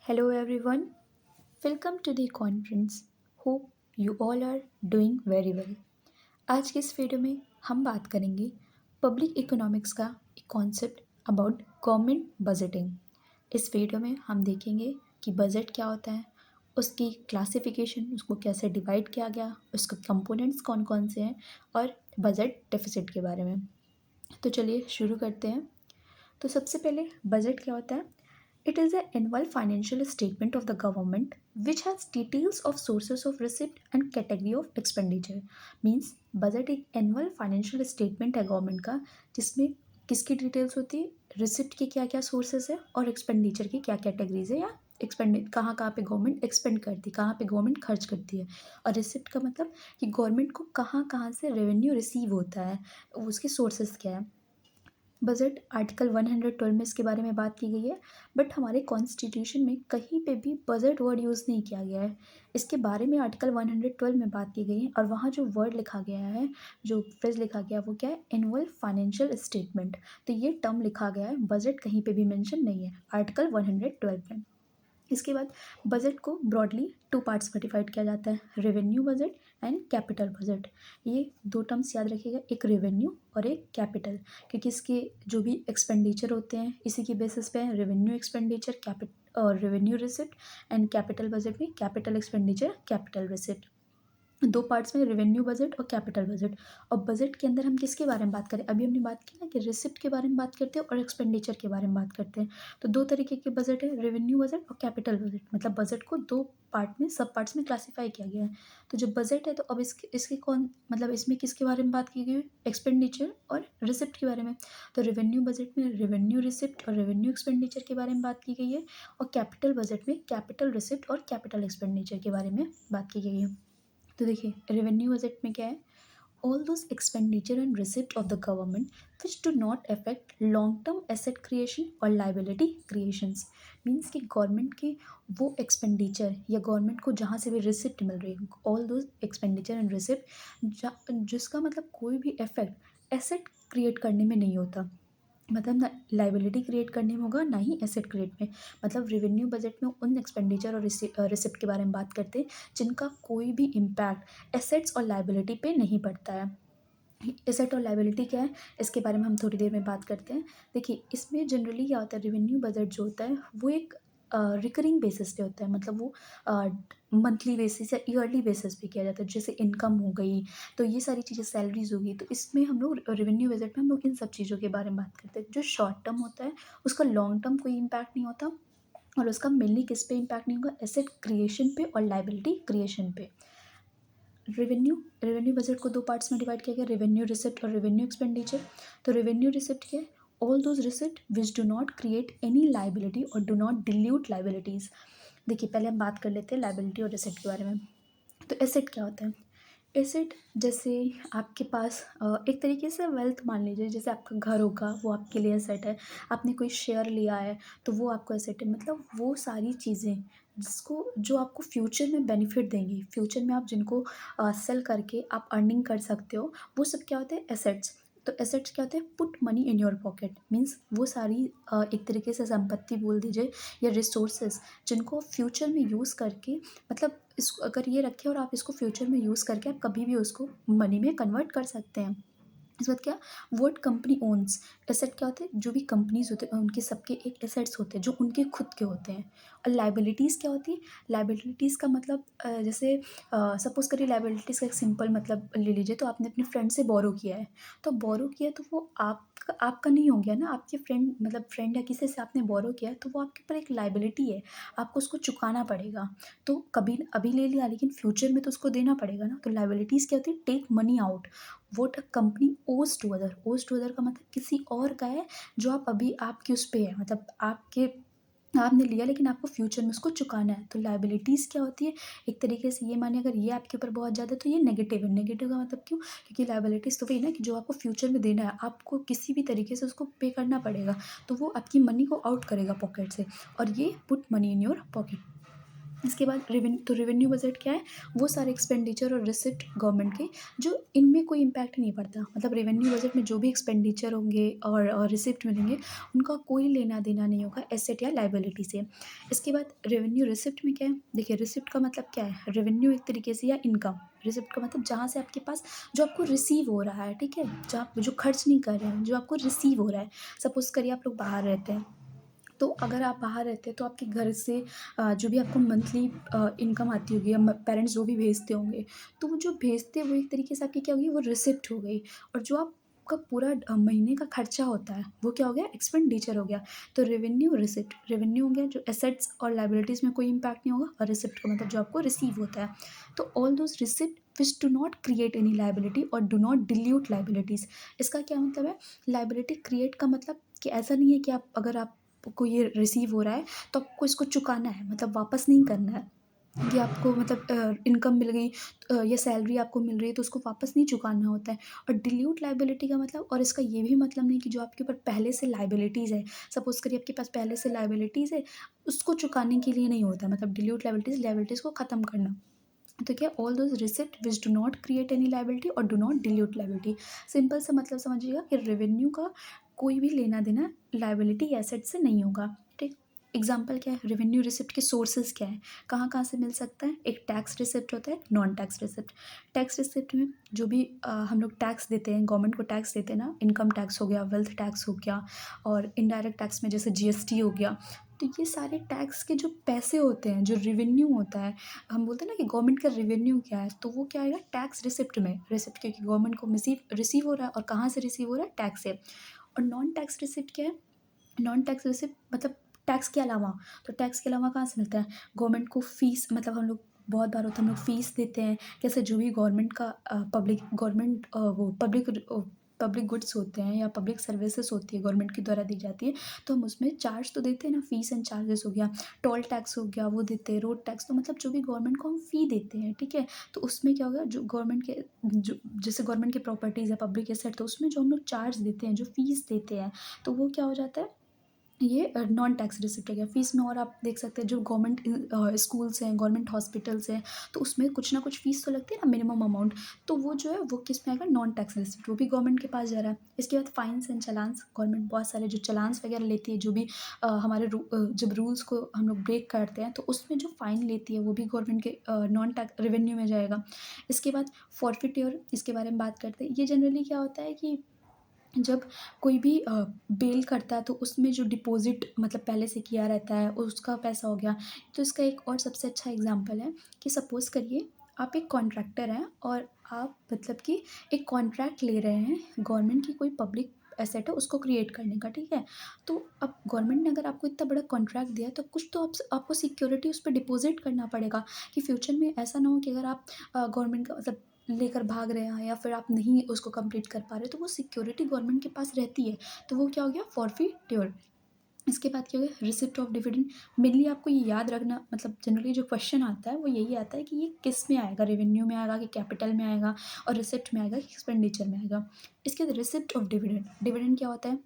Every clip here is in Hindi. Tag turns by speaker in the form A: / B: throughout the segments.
A: Hello everyone, welcome to the conference. Hope you all are doing very well. आज की इस वीडियो में हम बात करेंगे पब्लिक इकोनॉमिक्स का एक कॉन्सेप्ट अबाउट गवर्नमेंट बजटिंग। इस वीडियो में हम देखेंगे कि बजट क्या होता है, उसकी क्लासिफिकेशन, उसको कैसे डिवाइड किया गया, उसके कंपोनेंट्स कौन कौन से हैं और बजट डेफिसिट के बारे में। तो चलिए शुरू करते हैं। तो सबसे पहले बजट क्या होता है? It is an annual financial statement of the government which has details of sources of receipt and category of expenditure. Means budget एक एनुअल फाइनेंशियल स्टेटमेंट है गवर्नमेंट का, जिसमें किसकी डिटेल्स होती है, रिसिप्ट के क्या क्या सोर्सेज है और एक्सपेंडिचर की क्या कैटेगरीज है, या एक्सपेंड कहाँ कहाँ पे गवर्नमेंट एक्सपेंड करती है, कहाँ पे गवर्नमेंट खर्च करती है। और रिसिप्ट का मतलब कि गवर्नमेंट को कहाँ कहाँ से रेवेन्यू रिसीव होता है, उसके सोर्सेज क्या है। बजट आर्टिकल 112 में इसके बारे में बात की गई है, बट हमारे कॉन्स्टिट्यूशन में कहीं पे भी बजट वर्ड यूज़ नहीं किया गया है। इसके बारे में आर्टिकल 112 में बात की गई है और वहाँ जो वर्ड लिखा गया है, जो फ्रेज लिखा गया है, वो क्या है, एनुअल फाइनेंशियल स्टेटमेंट। तो ये टर्म लिखा गया है, बजट कहीं पे भी मेंशन नहीं है आर्टिकल 112 में। इसके बाद बजट को ब्रॉडली टू पार्ट्स में डिवाइड किया जाता है, revenue budget and capital budget. ये दो टर्म्स याद रखिएगा, एक रेवेन्यू और एक कैपिटल, क्योंकि इसके जो भी एक्सपेंडिचर होते हैं इसी की बेसिस पे रेवेन्यू एक्सपेंडिचर कैपिटल और revenue receipt, and capital budget में कैपिटल एक्सपेंडिचर कैपिटल रिसिप्ट। दो पार्ट्स में, रेवेन्यू बजट और कैपिटल बजट। और बजट के अंदर हम किसके बारे में बात करें, अभी हमने बात की ना कि रिसिप्ट के बारे में बात करते हैं और एक्सपेंडिचर के बारे में बात करते हैं। तो दो तरीके के बजट है, रेवेन्यू बजट और कैपिटल बजट। मतलब बजट को दो पार्ट में, सब पार्ट्स में क्लासीफाई किया गया है। तो जो बजट है, तो अब इसके कौन, मतलब इसमें किसके बारे में बात की गई है, एक्सपेंडिचर और रिसिप्ट के बारे में। तो रेवेन्यू बजट में रेवेन्यू रिसिप्ट और रेवेन्यू एक्सपेंडिचर के बारे में बात की गई है, और कैपिटल बजट में कैपिटल रिसिप्ट और कैपिटल एक्सपेंडिचर के बारे में बात की गई है। तो देखिए, रेवेन्यू बजट में क्या है, all those expenditure and receipt of the government which do not affect long term asset creation और लाइबिलिटी क्रिएशंस। मीन्स कि गवर्नमेंट के वो एक्सपेंडिचर या गवर्नमेंट को जहाँ से भी रिसिप्ट मिल रही है, all those expenditure and receipt जिसका मतलब कोई भी इफेक्ट एसेट क्रिएट करने में नहीं होता। मतलब ना लाइबिलिटी क्रिएट करने में होगा, ना ही एसेट क्रिएट में। मतलब रेवेन्यू बजट में उन एक्सपेंडिचर और रिसिप्ट के बारे में बात करते हैं जिनका कोई भी इम्पैक्ट एसेट्स और लाइबिलिटी पे नहीं पड़ता है। एसेट और लाइबिलिटी क्या है, इसके बारे में हम थोड़ी देर में बात करते हैं। देखिए, इसमें जनरली क्या होता है, रेवेन्यू बजट जो होता है वो एक रिकरिंग बेसिस पे होता है। मतलब वो मंथली बेसिस या ईयरली बेसिस पे किया जाता है। जैसे इनकम हो गई, तो ये सारी चीज़ें, सैलरीज होगी, तो इसमें हम लोग रेवेन्यू बजट में हम लोग इन सब चीज़ों के बारे में बात करते हैं। जो शॉर्ट टर्म होता है उसका लॉन्ग टर्म कोई इम्पैक्ट नहीं होता, और उसका मेनली किस पे इम्पैक्ट नहीं होगा, एसेट क्रिएशन पे और लाइबिलिटी क्रिएशन पे। रेवेन्यू बजट को दो पार्ट्स में डिवाइड किया गया, रेवेन्यू रिसिप्ट और रेवेन्यू एक्सपेंडिचर। तो रेवेन्यू रिसिप्ट के all those receipt which do not create any liability और डू नॉट डिल्यूट लाइबिलिटीज़। देखिए, पहले हम बात कर लेते हैं लाइबिलिटी और एसेट के बारे में। तो एसेट क्या होता है, एसेट जैसे आपके पास एक तरीके से वेल्थ मान लीजिए, जैसे आपका घर होगा वो आपके लिए एसेट है। आपने कोई शेयर लिया है तो वो आपको एसेट है। मतलब वो सारी चीज़ें जिसको जो आपको फ्यूचर में बेनिफिट देंगी, फ्यूचर में आप जिनको सेल करके आप अर्निंग कर सकते हो, वो सब क्या होते हैं, एसेट्स। तो एसेट्स क्या होते हैं, put money in your pocket. Means वो सारी एक तरीके से संपत्ति बोल दीजिए या रिसोर्सेज जिनको फ्यूचर में यूज़ करके, मतलब इसको अगर ये रखें और आप इसको फ्यूचर में यूज़ करके आप कभी भी उसको मनी में कन्वर्ट कर सकते हैं। इस बात क्या, वर्ड कंपनी ओन्स। एसेट क्या होते हैं, जो भी कंपनीज होते हैं उनके सबके एक एसेट्स होते हैं जो उनके खुद के होते हैं। और लाइबिलिटीज़ क्या होती है, लाइबिलिटीज़ का मतलब जैसे सपोज़ करिए, लाइबिलिटीज़ का एक सिंपल मतलब ले लीजिए, तो आपने अपने फ्रेंड से बोरो किया है। तो बोरो किया तो वो आपका नहीं हो गया ना, आपके फ्रेंड, मतलब फ्रेंड या किसी से आपने बोरो किया है, तो वो आपके ऊपर एक लाइबिलिटी है, आपको उसको चुकाना पड़ेगा। तो कभी अभी ले लिया लेकिन फ्यूचर में तो उसको देना पड़ेगा ना। तो लाइबिलिटीज़ क्या होती है, take money out what a company owes to other. Owes to other का मतलब किसी और का है, जो आप अभी आपके उस पे है, मतलब आपने लिया लेकिन आपको फ्यूचर में उसको चुकाना है। तो लाइबिलिटीज़ क्या होती है, एक तरीके से ये मानिए, अगर ये आपके ऊपर बहुत ज़्यादा तो ये नेगेटिव है। नेगेटिव का मतलब क्यों, क्योंकि लाइबिलिटीज़ तो वही ना कि जो आपको फ्यूचर में देना है, आपको किसी भी तरीके से उसको पे करना पड़ेगा, तो वो आपकी मनी को आउट करेगा पॉकेट से, और ये put money in your pocket. इसके बाद रेवेन्यू बजट क्या है, वो सारे एक्सपेंडिचर और रिसिप्ट गवर्नमेंट के जो इनमें कोई इम्पैक्ट नहीं पड़ता, मतलब रेवेन्यू बजट में जो भी एक्सपेंडिचर होंगे और रिसिप्ट मिलेंगे उनका कोई लेना देना नहीं होगा एसेट या लाइबिलिटी से। इसके बाद रेवेन्यू रिसिप्ट में क्या है, देखिए रिसिप्ट का मतलब क्या है, रेवेन्यू एक तरीके से या इनकम, रिसिप्ट का मतलब जहाँ से आपके पास जो आपको रिसीव हो रहा है, ठीक है, जो आप जो खर्च नहीं कर रहे हैं, जो आपको रिसीव हो रहा है। सपोज़ करिए आप लोग बाहर रहते हैं, तो अगर आप बाहर रहते हैं तो आपके घर से जो भी आपको मंथली इनकम आती होगी या पेरेंट्स जो भी भेजते होंगे, तो वो जो भेजते हैं वो एक तरीके से आपकी क्या होगी, वो रिसिप्ट हो गई। और जो आपका पूरा महीने का खर्चा होता है वो क्या हो गया, एक्सपेंडिचर हो गया। तो रेवेन्यू रिसिप्ट, रेवेन्यू हो गया जो एसेट्स और लाइबिलिटीज़ में कोई इम्पैक्ट नहीं होगा, और रिसिप्ट का मतलब जो आपको रिसीव होता है। तो all those receipt which do not create any liability और डू नॉट डिल्यूट लाइबिलिटीज़। इसका क्या मतलब है, लाइबिलिटी क्रिएट का मतलब कि ऐसा नहीं है कि आप अगर आप को ये रिसीव हो रहा है तो आपको इसको चुकाना है, मतलब वापस नहीं करना है कि आपको मतलब इनकम मिल गई या सैलरी आपको मिल रही है तो उसको वापस नहीं चुकाना होता है। और डिल्यूट लाइबिलिटी का मतलब, और इसका ये भी मतलब नहीं कि जो आपके ऊपर पहले से लाइबिलिटीज़ है, सपोज करिए आपके पास पहले से लाइबिलिटीज़ है, उसको चुकाने के लिए नहीं होता, मतलब डिल्यूट लाइबिलिटीज़ को ख़त्म करना। तो क्या, all those receipt which do not create any liability और do not dilute liability. Simple सा मतलब समझिएगा कि रेवेन्यू का कोई भी लेना देना लाइबिलिटी एसेट से नहीं होगा, ठीक। एग्जाम्पल क्या है, रेवेन्यू रिसिप्ट के सोर्सेज क्या है, कहाँ कहाँ से मिल सकता है। एक टैक्स रिसिप्ट होता है, non tax receipt. Tax receipt में जो भी हम लोग टैक्स देते हैं, गवर्नमेंट को टैक्स देते हैं ना, इनकम टैक्स हो गया, वेल्थ टैक्स हो गया, और इनडायरेक्ट टैक्स में जैसे जीएसटी हो गया। तो ये सारे टैक्स के जो पैसे होते हैं, जो रेवेन्यू होता है, हम बोलते हैं ना कि गवर्नमेंट का रेवेन्यू क्या है, तो वो क्या आएगा टैक्स रिसिप्ट में। रिसिप्ट क्योंकि गवर्नमेंट को रिसीव हो रहा है, और कहाँ से रिसीव हो रहा है, टैक्स से। और नॉन टैक्स रिसिप्ट क्या है, नॉन टैक्स रिसिप्ट मतलब टैक्स के अलावा। तो टैक्स के अलावा कहाँ से मिलता है, गवर्नमेंट को फीस, मतलब हम लोग बहुत बार होता है हम लोग फीस देते हैं, कैसे जो भी गवर्नमेंट का पब्लिक गुड्स होते हैं या पब्लिक सर्विसेज होती है गवर्नमेंट के द्वारा दी जाती है, तो हम उसमें चार्ज तो देते हैं ना, फीस एंड चार्जेस हो गया, टोल टैक्स हो गया वो देते हैं, रोड टैक्स, तो मतलब जो भी गवर्नमेंट को हम फ़ी देते हैं, ठीक है। तो उसमें क्या होगा, जो गवर्नमेंट के जो जैसे गवर्नमेंट की प्रॉपर्टीज़ है, पब्लिक एसेट, तो उसमें जो हम लोग चार्ज देते हैं, जो फीस देते हैं, तो वो क्या हो जाता है, ये नॉन टैक्स रिसिप्ट हो गया। फ़ीस में और आप देख सकते हैं जो गवर्नमेंट स्कूल्स हैं, गवर्नमेंट हॉस्पिटल्स हैं, तो उसमें कुछ ना कुछ फ़ीस तो लगती है ना, मिनिमम अमाउंट, तो वो जो है वो किस में आएगा, नॉन टैक्स रिसिप्ट, वो भी गवर्नमेंट के पास जा रहा है। इसके बाद फाइन्स एंड चालान्स, गवर्नमेंट बहुत सारे जो चालान्स वगैरह लेती है, जो भी जब रूल्स को हम लोग ब्रेक करते हैं तो उसमें जो फ़ाइन लेती है वो भी गवर्नमेंट के नॉन टैक्स रेवेन्यू में जाएगा। इसके बाद फॉरफिट्योर, इसके बारे में बात करते हैं। ये जनरली क्या होता है कि जब कोई भी बेल करता है तो उसमें जो डिपॉज़िट मतलब पहले से किया रहता है उसका पैसा हो गया। तो इसका एक और सबसे अच्छा एग्ज़ाम्पल है कि सपोज़ करिए आप एक कॉन्ट्रैक्टर हैं और आप मतलब कि एक कॉन्ट्रैक्ट ले रहे हैं गवर्नमेंट की कोई पब्लिक एसेट है उसको क्रिएट करने का, ठीक है। तो अब गवर्नमेंट ने अगर आपको इतना बड़ा कॉन्ट्रैक्ट दिया है तो कुछ तो आपको सिक्योरिटी उस पे डिपॉज़िट करना पड़ेगा, कि फ्यूचर में ऐसा ना हो कि अगर आप गवर्नमेंट का मतलब लेकर भाग रहे हैं या फिर आप नहीं उसको कंप्लीट कर पा रहे, तो वो सिक्योरिटी गवर्नमेंट के पास रहती है। तो वो क्या हो गया, फॉरफिट्योर। इसके बाद क्या हो गया, रिसिप्ट ऑफ डिविडेंड। मेनली आपको ये याद रखना, मतलब जनरली जो क्वेश्चन आता है वो यही आता है कि ये किस में आएगा, रेवेन्यू में आएगा कि कैपिटल में आएगा, और रिसिप्ट में आएगा कि एक्सपेंडिचर में आएगा। इसके बाद रिसिप्ट ऑफ डिविडेंड, डिविडेंड क्या होता है,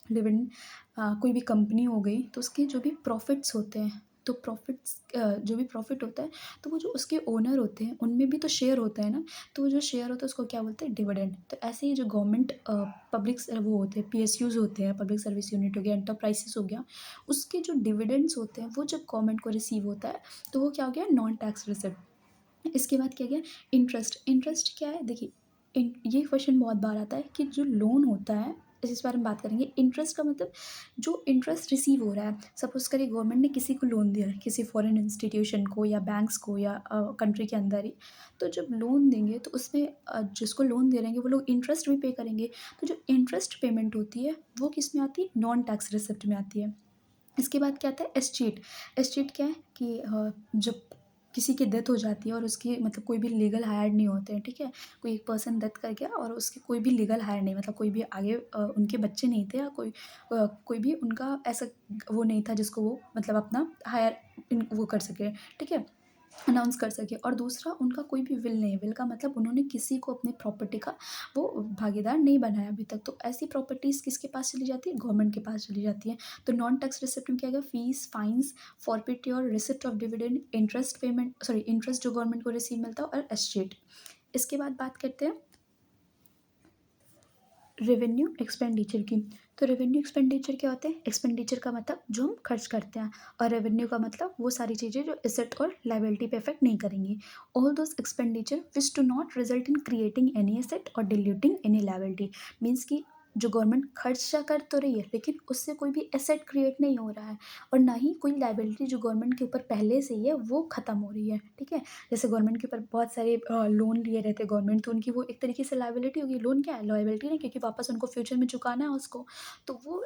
A: डिविडेंड कोई भी कंपनी हो गई तो उसके जो भी प्रॉफिट्स होते हैं, तो प्रॉफिट्स जो भी प्रॉफिट होता है, तो वो जो उसके ओनर होते हैं उनमें भी तो शेयर होता है ना, तो वो जो शेयर होता है उसको क्या बोलते हैं, डिविडेंड। तो ऐसे ही जो गवर्नमेंट पब्लिक वो होते हैं, पीएसयूज होते हैं, पब्लिक सर्विस यूनिट हो गया, एंटरप्राइजेस हो गया, उसके जो डिविडेंड्स होते हैं वो जब गवर्नमेंट को रिसीव होता है तो वो क्या हो गया, नॉन टैक्स रिसिप्ट। इसके बाद क्या गया, इंटरेस्ट। इंटरेस्ट क्या है, देखिए ये क्वेश्चन बहुत बार आता है कि जो लोन होता है, इस बारे में बात करेंगे। इंटरेस्ट का मतलब जो इंटरेस्ट रिसीव हो रहा है, सपोज करिए गवर्नमेंट ने किसी को लोन दिया है, किसी फॉरेन इंस्टीट्यूशन को या बैंक्स को या कंट्री के अंदर ही, तो जब लोन देंगे तो उसमें जिसको लोन दे रहे हैं वो लोग इंटरेस्ट भी पे करेंगे। तो जो इंटरेस्ट पेमेंट होती है वो किस में आती है, नॉन टैक्स रिसिप्ट में आती है। इसके बाद क्या आता है, एस्टेट। एस्टेट क्या है कि जब किसी की डेथ हो जाती है और उसकी मतलब कोई भी लीगल हायर नहीं होते हैं, ठीक है। कोई एक पर्सन डेथ कर गया और उसके कोई भी लीगल हायर नहीं, मतलब कोई भी आगे उनके बच्चे नहीं थे या कोई भी उनका ऐसा वो नहीं था जिसको वो मतलब अपना हायर वो कर सके, ठीक है। अनाउंस कर सके। और दूसरा, उनका कोई भी विल नहीं है। विल का मतलब उन्होंने किसी को अपनी प्रॉपर्टी का वो भागीदार नहीं बनाया अभी तक। तो ऐसी प्रॉपर्टीज़ किसके पास चली जाती है? गवर्नमेंट के पास चली जाती है। तो नॉन टैक्स रिसिप्ट में क्या आएगा? Fees, fines, forfeiture, receipt of dividend, interest payment, sorry interest जो गवर्नमेंट को रिसीव मिलता है, और एस्टेट। इसके बाद बात करते हैं रेवेन्यू एक्सपेंडिचर की। तो रेवेन्यू एक्सपेंडिचर क्या होते हैं? एक्सपेंडिचर का मतलब जो हम खर्च करते हैं, और रेवेन्यू का मतलब वो सारी चीज़ें जो एसेट और लायबिलिटी पे इफेक्ट नहीं करेंगी। All those expenditure which do not result in creating any asset और डिल्यूटिंग एनी लायबिलिटी। मीन्स कि जो गवर्नमेंट खर्चा कर तो रही है, लेकिन उससे कोई भी एसेट क्रिएट नहीं हो रहा है, और ना ही कोई लायबिलिटी जो गवर्नमेंट के ऊपर पहले से ही है वो ख़त्म हो रही है। ठीक है, जैसे गवर्नमेंट के ऊपर बहुत सारे लोन लिए रहते हैं गवर्नमेंट, तो उनकी वो एक तरीके से लायबिलिटी होगी। लोन क्या है? लायबिलिटी नहीं, क्योंकि वापस उनको फ्यूचर में चुकाना है उसको। तो वो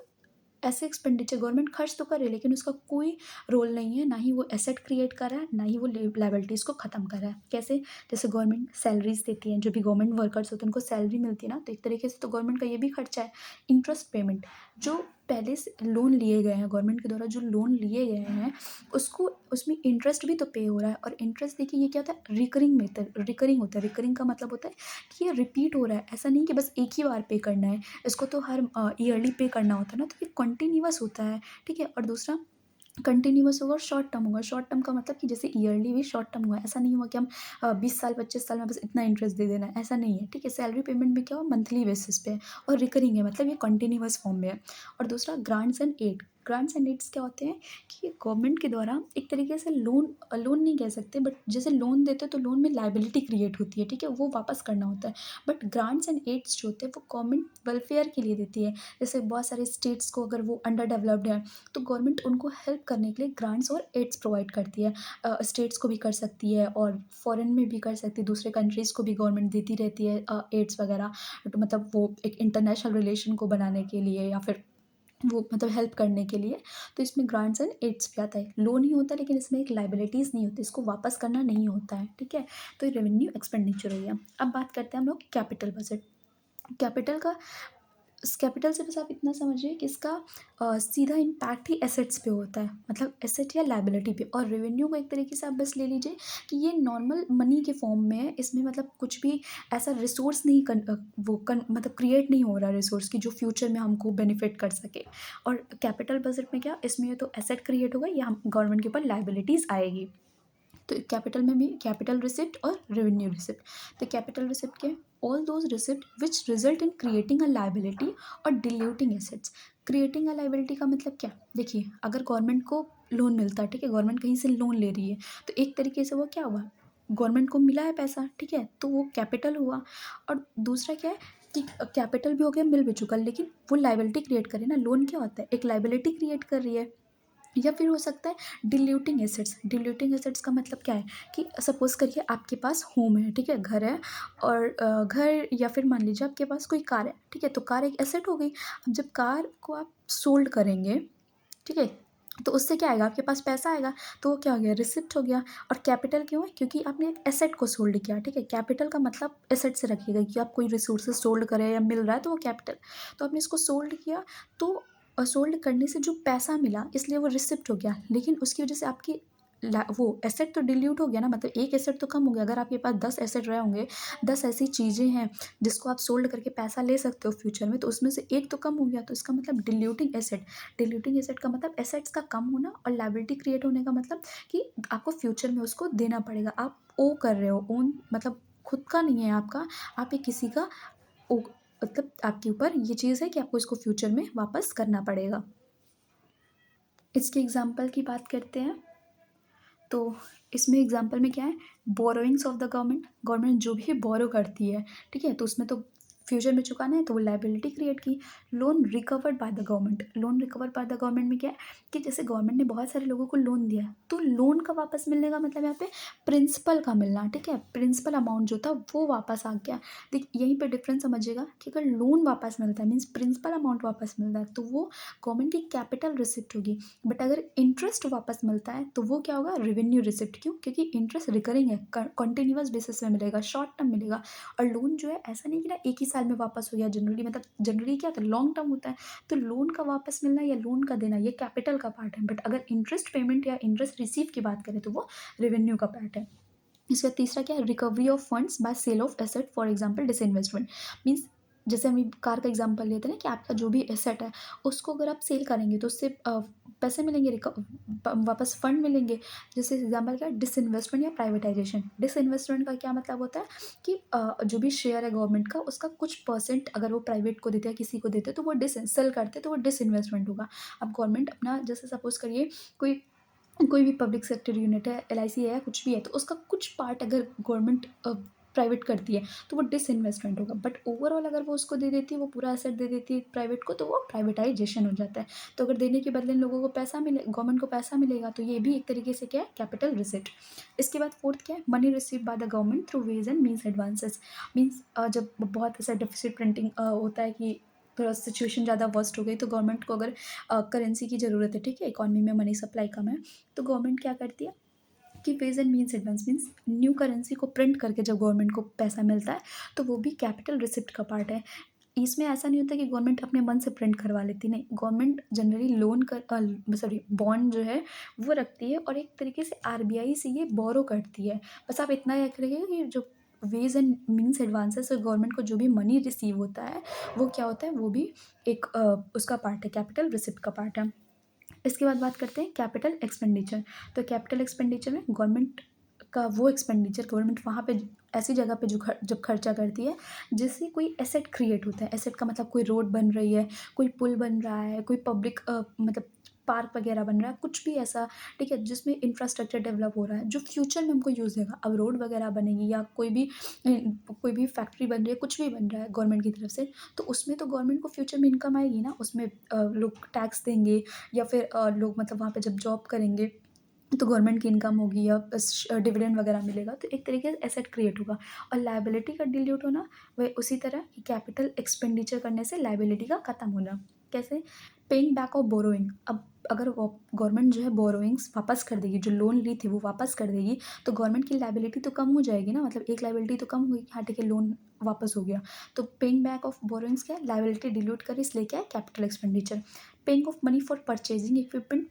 A: ऐसे एक्सपेंडिचर गवर्नमेंट खर्च तो कर रही है, लेकिन उसका कोई रोल नहीं है, ना ही वो एसेट क्रिएट कर रहा है, ना ही वो लायबिलिटीज़ को ख़त्म कर रहा है। कैसे? जैसे गवर्नमेंट सैलरीज देती है, जो भी गवर्नमेंट वर्कर्स होते हैं उनको सैलरी मिलती है ना, तो एक तरीके से तो गवर्नमेंट का ये भी खर्चा है। इंटरेस्ट पेमेंट, जो पहले से लोन लिए गए हैं, गवर्नमेंट के द्वारा जो लोन लिए गए हैं, उसको उसमें इंटरेस्ट भी तो पे हो रहा है। और इंटरेस्ट देखिए, ये क्या होता है? रिकरिंग मेथड, रिकरिंग होता है। रिकरिंग का मतलब होता है कि ये रिपीट हो रहा है, ऐसा नहीं कि बस एक ही बार पे करना है, इसको तो हर ईयरली पे करना होता है ना, तो ये कंटिन्यूअस होता है। ठीक है, और दूसरा कंटिन्यूअस होगा और शॉर्ट टर्म होगा। शॉर्ट टर्म का मतलब कि जैसे ईयरली भी शॉर्ट टर्म हुआ, ऐसा नहीं हुआ कि हम 20 साल 25 साल में बस इतना इंटरेस्ट दे देना है, ऐसा नहीं है। ठीक है, सैलरी पेमेंट भी क्या हो? मंथली बेसिस पे है, और रिकरिंग है, मतलब ये कंटिन्यूअस फॉर्म में है। और दूसरा, grants and aid. Grants and aids क्या होते हैं? कि गवर्नमेंट के द्वारा एक तरीके से लोन नहीं कह सकते, बट जैसे लोन देते हैं तो लोन में लायबिलिटी क्रिएट होती है। ठीक है, वो वापस करना होता है। बट ग्रांट्स एंड एड्स जो होते हैं वो गवर्नमेंट वेलफेयर के लिए देती है। जैसे बहुत सारे स्टेट्स को अगर वो अंडर डेवलप्ड है, तो गवर्नमेंट उनको हेल्प करने के लिए ग्रांट्स और एड्स प्रोवाइड करती है। स्टेट्स को भी कर सकती है, और फॉरेन में भी कर सकती है, दूसरे कंट्रीज़ को भी गवर्नमेंट देती रहती है एड्स वगैरह। तो मतलब वो एक इंटरनेशनल रिलेशन को बनाने के लिए, या फिर वो मतलब हेल्प करने के लिए। तो इसमें ग्रांट्स एंड एड्स भी आता है। लोन ही होता है, लेकिन इसमें एक लायबिलिटीज़ नहीं होती, इसको वापस करना नहीं होता है। ठीक है, तो ये रेवेन्यू एक्सपेंडिचर हो गया। अब बात करते हैं हम लोग कैपिटल बजट। कैपिटल का इस कैपिटल से बस आप इतना समझिए कि इसका सीधा इम्पैक्ट ही एसेट्स पे होता है, मतलब एसेट या लायबिलिटी पे। और रेवेन्यू को एक तरीके से आप बस ले लीजिए कि ये नॉर्मल मनी के फॉर्म में है, इसमें मतलब कुछ भी ऐसा रिसोर्स नहीं मतलब क्रिएट नहीं हो रहा रिसोर्स की जो फ्यूचर में हमको बेनिफिट कर सके। और कैपिटल बजट में क्या, इसमें तो एसेट क्रिएट होगा या हम गवर्नमेंट के ऊपर लायबिलिटीज़ आएगी। तो कैपिटल में भी कैपिटल रिसिप्ट और रेवेन्यू रिसिप्ट। तो कैपिटल रिसिप्ट क्या है? All those receipt which result in creating a liability और डिल्यूटिंग एसेट्स। क्रिएटिंग अ लायबिलिटी का मतलब क्या? देखिए, अगर गवर्नमेंट को लोन मिलता है, ठीक है, गवर्नमेंट कहीं से लोन ले रही है, तो एक तरीके से वो क्या हुआ? गवर्नमेंट को मिला है पैसा, ठीक है, तो वो कैपिटल हुआ। और दूसरा क्या है कि कैपिटल भी हो गया, मिल भी चुका, लेकिन वो लायबिलिटी क्रिएट करे ना। लोन क्या होता है? एक लायबिलिटी क्रिएट कर रही है। या फिर हो सकता है डिल्यूटिंग एसेट्स। डिल्यूटिंग एसेट्स का मतलब क्या है? कि सपोज़ करिए आपके पास होम है, ठीक है, घर है, और घर, या फिर मान लीजिए आपके पास कोई कार है, ठीक है, तो कार एक एसेट हो गई। अब जब कार को आप सोल्ड करेंगे, ठीक है, तो उससे क्या आएगा? आपके पास पैसा आएगा, तो वो क्या हो गया? रिसिप्ट हो गया। और कैपिटल क्यों है? क्योंकि आपने एक एसेट को सोल्ड किया। ठीक है, कैपिटल का मतलब एसेट से रखिएगा कि आप कोई रिसोर्सेज सोल्ड करें या मिल रहा है, तो वो कैपिटल। तो आपने इसको सोल्ड किया, तो सोल्ड करने से जो पैसा मिला, इसलिए वो रिसिप्ट हो गया। लेकिन उसकी वजह से आपकी वो एसेट तो डिल्यूट हो गया ना, मतलब एक एसेट तो कम हो गया। अगर आपके पास 10 एसेट रहे होंगे, 10 ऐसी चीज़ें हैं जिसको आप सोल्ड करके पैसा ले सकते हो फ्यूचर में, तो उसमें से एक तो कम हो गया। तो इसका मतलब डिल्यूटिंग एसेट। डिल्यूटिंग एसेट का मतलब एसेट्स का कम होना, और लायबिलिटी क्रिएट होने का मतलब कि आपको फ्यूचर में उसको देना पड़ेगा। आप ओ कर रहे हो, ओन मतलब खुद का नहीं है आपका, आप ये किसी का ओ, मतलब आपके ऊपर ये चीज़ है कि आपको इसको फ्यूचर में वापस करना पड़ेगा। इसके एग्जाम्पल की बात करते हैं, तो इसमें एग्जाम्पल में क्या है? Borrowings of the government. Government जो भी बोरो करती है, ठीक है, तो उसमें तो फ्यूचर में चुकाना है, तो वो लायबिलिटी क्रिएट की। Loan recovered bye the government. Loan recover bye the government में क्या है? कि जैसे गवर्नमेंट ने बहुत सारे लोगों को लोन दिया है, तो लोन का वापस मिलने का मतलब यहाँ पे प्रिंसिपल का मिलना। ठीक है, प्रिंसिपल अमाउंट जो था वो वापस आ गया। देख, यहीं पे डिफरेंस समझिएगा कि अगर लोन वापस मिलता है, मीन्स प्रिंसिपल अमाउंट वापस मिल रहा है, तो वो गवर्नमेंट की कैपिटल रिसिप्ट होगी। बट अगर इंटरेस्ट वापस मिलता है, तो वो क्या होगा? Revenue receipt. क्यों? क्योंकि इंटरेस्ट रिकरिंग है, कंटिन्यूअस बेसिस में मिलेगा, शॉर्ट टर्म मिलेगा। और लोन जो है, ऐसा नहीं कि ना एक ही साल में वापस हो गया जनरली, मतलब जनरली क्या होता है, लॉन्ग टर्म होता है। तो लोन का वापस मिलना या लोन का देना ये कैपिटल का पार्ट है, बट अगर इंटरेस्ट पेमेंट या इंटरेस्ट रिसीव की बात करें तो वो रेवेन्यू का पार्ट है। इसका तीसरा क्या है, recovery of funds by sale of asset, for example disinvestment. Means जैसे हम कार का एग्जांपल लेते हैं ना, कि आपका जो भी एसेट है उसको अगर आप सेल करेंगे तो उससे पैसे मिलेंगे, वापस फंड मिलेंगे। जैसे एग्जांपल क्या है, डिसइन्वेस्टमेंट या प्राइवेटाइजेशन। डिसइन्वेस्टमेंट का क्या मतलब होता है कि जो भी शेयर है गवर्नमेंट का, उसका कुछ परसेंट अगर वो प्राइवेट को देते हैं, किसी को देते हैं, तो वो सेल करते हैं, तो वो डिसइन्वेस्टमेंट होगा। अब गवर्नमेंट अपना, जैसे सपोज करिए कोई भी पब्लिक सेक्टर यूनिट है, एलआईसी है या कुछ भी है, तो उसका कुछ पार्ट अगर गवर्नमेंट प्राइवेट करती है तो वो डिसइन्वेस्टमेंट होगा। बट ओवरऑल अगर वो उसको दे देती है, वो पूरा एसेट दे देती है प्राइवेट को, तो वो प्राइवेटाइजेशन हो जाता है। तो अगर देने के बदले लोगों को पैसा मिले, गवर्नमेंट को पैसा मिलेगा, तो ये भी एक तरीके से क्या है, कैपिटल रिसिप्ट। इसके बाद फोर्थ क्या है, money receive by the government through ways and means advances. Means जब बहुत ऐसा डेफिसिट प्रिंटिंग होता है कि थोड़ा सिचुएशन ज़्यादा वर्स्ट हो गई, तो गवर्नमेंट को अगर करेंसी की ज़रूरत है, ठीक है, इकॉनमी में मनी सप्लाई कम है, तो गवर्नमेंट क्या करती है कि ways and means advance, means new currency को प्रिंट करके जब गवर्नमेंट को पैसा मिलता है, तो वो भी कैपिटल रिसिप्ट का पार्ट है। इसमें ऐसा नहीं होता कि गवर्नमेंट अपने मन से प्रिंट करवा लेती, नहीं, गवर्नमेंट जनरली लोन कर सॉरी बॉन्ड जो है वो रखती है, और एक तरीके से आरबीआई से ये बोरो करती है। बस आप इतना याद रखिएगा कि जो वेज एंड मीन्स एडवांसेस और गवर्नमेंट को जो भी मनी रिसीव होता है, वो क्या होता है, वो भी एक उसका पार्ट है, कैपिटल रिसिप्ट का पार्ट है। इसके बाद बात करते हैं कैपिटल एक्सपेंडिचर। तो कैपिटल एक्सपेंडिचर में गवर्नमेंट का वो एक्सपेंडिचर, गवर्नमेंट वहाँ पे ऐसी जगह पे जो जब खर्चा करती है जिससे कोई एसेट क्रिएट होता है। एसेट का मतलब कोई रोड बन रही है, कोई पुल बन रहा है, कोई पब्लिक मतलब पार्क वगैरह बन रहा है, कुछ भी ऐसा, ठीक है, जिसमें इंफ्रास्ट्रक्चर डेवलप हो रहा है जो फ्यूचर में हमको यूज़ देगा। अब रोड वगैरह बनेगी या कोई भी फैक्ट्री बन रही है, कुछ भी बन रहा है गवर्नमेंट की तरफ से, तो उसमें तो गवर्नमेंट को फ्यूचर में इनकम आएगी ना, उसमें लोग टैक्स देंगे, या फिर लोग मतलब वहाँ पे जब जॉब करेंगे तो गवर्नमेंट की इनकम होगी, या डिविडेंड वगैरह मिलेगा, तो एक तरीके से एसेट क्रिएट होगा। और लायबिलिटी का डिल्यूट होना, वह उसी तरह कि कैपिटल एक्सपेंडिचर करने से लायबिलिटी का ख़त्म होना। कैसे, पेइंग बैक ऑफ बोरोइंग। अब अगर गवर्नमेंट जो है बोरोइंग्स वापस कर देगी, जो लोन ली थी वो वापस कर देगी, तो गवर्नमेंट की लायबिलिटी तो कम हो जाएगी ना, मतलब एक लायबिलिटी तो कम हुई, हाँ ठीक है, लोन वापस हो गया। तो पेइंग बैक ऑफ बोरोइंग्स क्या है, लायबिलिटी डिल्यूट कर, इसलिए क्या है, capital expenditure. Paying off money for purchasing equipment,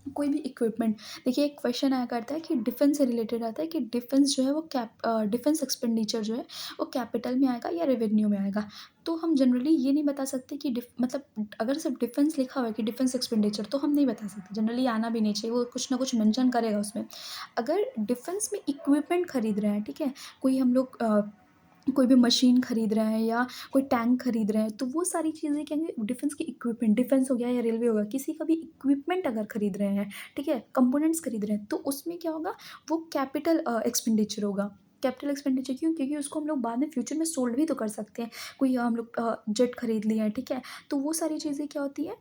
A: कोई भी इक्विपमेंट। देखिए एक क्वेश्चन आया करता है कि डिफेंस से रिलेटेड आता है कि डिफेंस जो है वो डिफेंस एक्सपेंडिचर जो है वो कैपिटल में आएगा या रेवेन्यू में आएगा। तो हम जनरली ये नहीं बता सकते कि मतलब अगर सिर्फ डिफेंस लिखा हुआ है कि डिफेंस एक्सपेंडिचर, तो हम नहीं बता सकते, जनरली आना भी नहीं चाहिए, वो कुछ ना कुछ मेंशन करेगा उसमें। अगर डिफेंस में इक्विपमेंट खरीद रहे हैं, ठीक है, कोई हम लोग कोई भी मशीन खरीद रहे हैं या कोई टैंक खरीद रहे हैं, तो वो सारी चीज़ें क्या हैं, डिफेंस की इक्विपमेंट, डिफेंस हो गया या रेलवे हो गया, किसी का भी इक्विपमेंट अगर खरीद रहे हैं, ठीक है, कंपोनेंट्स खरीद रहे हैं, तो उसमें क्या होगा, वो कैपिटल एक्सपेंडिचर होगा। कैपिटल एक्सपेंडिचर क्यों, क्योंकि उसको हम लोग बाद में फ्यूचर में सोल्ड भी तो कर सकते हैं। कोई हम लोग जेट खरीद लिए हैं, ठीक है, तो वो सारी चीज़ें क्या होती है,